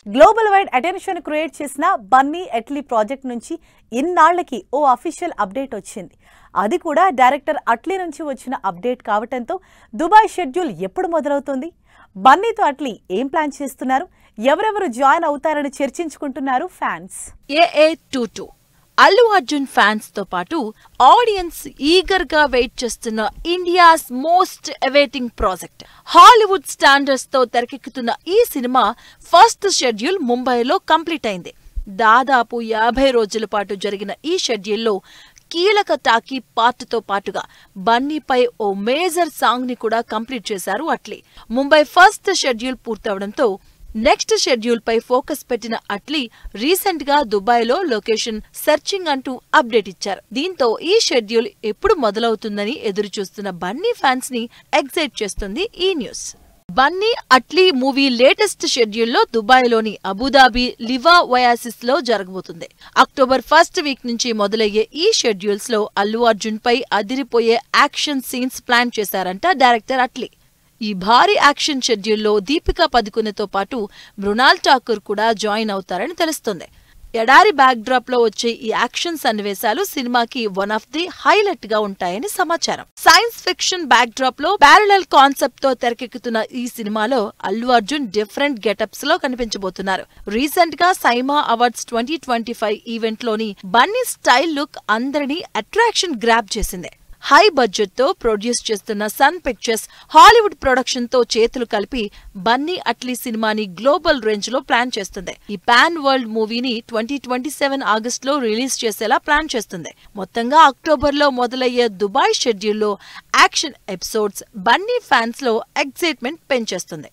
Global wide attention create చేసిన Bunny ఎట్లీ project నుంచి ఇన్నాళ్లకి ఓ official update వచ్చింది. అది కూడా డైరెక్టర్ అట్లీ నుంచి వచ్చిన అప్డేట్ కావటంతో దుబాయ్ షెడ్యూల్ ఎప్పుడు మొదలవుతుంది, బన్నీతో అట్లీ ఏం ప్లాన్ చేస్తున్నారు, ఎవరెవరు జాయిన్ అవుతారని చర్చించుకుంటున్నారు fans. AA22 Allu Arjun fans తో పాటు ఆడియన్స్ ఈగర్ గా వెయిట్ చేస్తున్న India's most awaiting project. Hollywood standards తో తెరకెక్కుతున్న ఈ సినిమా ఫస్ట్ షెడ్యూల్ ముంబైలో కంప్లీట్ అయింది. దాదాపు 50 రోజుల పాటు జరిగిన ఈ షెడ్యూల్లో కీలక టాకీ పార్ట్తో పాటుగా బన్నీపై ఓ మేజర్ సాంగ్ ని కూడా కంప్లీట్ చేశారు అట్లీ. ముంబై ఫస్ట్ షెడ్యూల్ పూర్తవడంతో నెక్స్ట్ షెడ్యూల్ పై ఫోకస్ పెట్టిన అట్లీ రీసెంట్ గా దుబాయ్ లో లొకేషన్ సెర్చింగ్ అంటూ అప్డేట్ ఇచ్చారు. దీంతో ఈ షెడ్యూల్ ఎప్పుడు మొదలవుతుందని ఎదురు చూస్తున్న బన్నీ ఫ్యాన్స్ ని ఎక్సైట్ చేస్తుంది ఈ news. Bunny Atlee movie latest షెడ్యూల్లో దుబాయ్ లోని అబుదాబి లివా ఒయాసిస్ లో జరగబోతుంది. అక్టోబర్ 1st వీక్ నుంచి మొదలయ్యే ఈ షెడ్యూల్స్ లో అల్లు అర్జున్ పై అదిరిపోయే యాక్షన్ సీన్స్ ప్లాన్ చేశారంట డైరెక్టర్ అట్లీ. ఈ భారీ యాక్షన్ షెడ్యూల్లో దీపికా పదుకొనెతో పాటు మృణాల్ ఠాకూర్ కూడా జాయిన్ అవుతారని తెలుస్తుంది. ఎడారి బ్యాక్ డ్రాప్ లో వచ్చే ఈ యాక్షన్ సన్నివేశాలు సినిమాకి వన్ ఆఫ్ ది హైలైట్ గా ఉంటాయని సమాచారం. సైన్స్ ఫిక్షన్ బ్యాక్ డ్రాప్ లో ప్యారలల్ కాన్సెప్ట్ తో తెరకెక్కుతున్న ఈ సినిమాలో అల్లు అర్జున్ డిఫరెంట్ గెటప్స్ లో కనిపించబోతున్నారు. రీసెంట్ గా సైమా అవార్డ్స్ 2025 ఈవెంట్ లోని బన్నీ స్టైల్ లుక్ అందరినీ అట్రాక్షన్ గ్రాప్ చేసింది. హై బడ్జెట్ తో ప్రొడ్యూస్ చేస్తున్న సన్ పిక్చర్స్ హాలీవుడ్ ప్రొడక్షన్ తో చేతులు కలిపి బన్నీ అట్లీ సినిమాని గ్లోబల్ రేంజ్ లో ప్లాన్ చేస్తుంది. ఈ పాన్ వరల్డ్ మూవీని 2027 ఆగస్టులో రిలీజ్ చేసేలా ప్లాన్ చేస్తుంది. మొత్తంగా అక్టోబర్ లో మొదలయ్యే దుబాయ్ షెడ్యూల్లో యాక్షన్ ఎపిసోడ్స్ బన్నీ ఫ్యాన్స్ లో ఎక్సైట్మెంట్ పెంచేస్తుంది.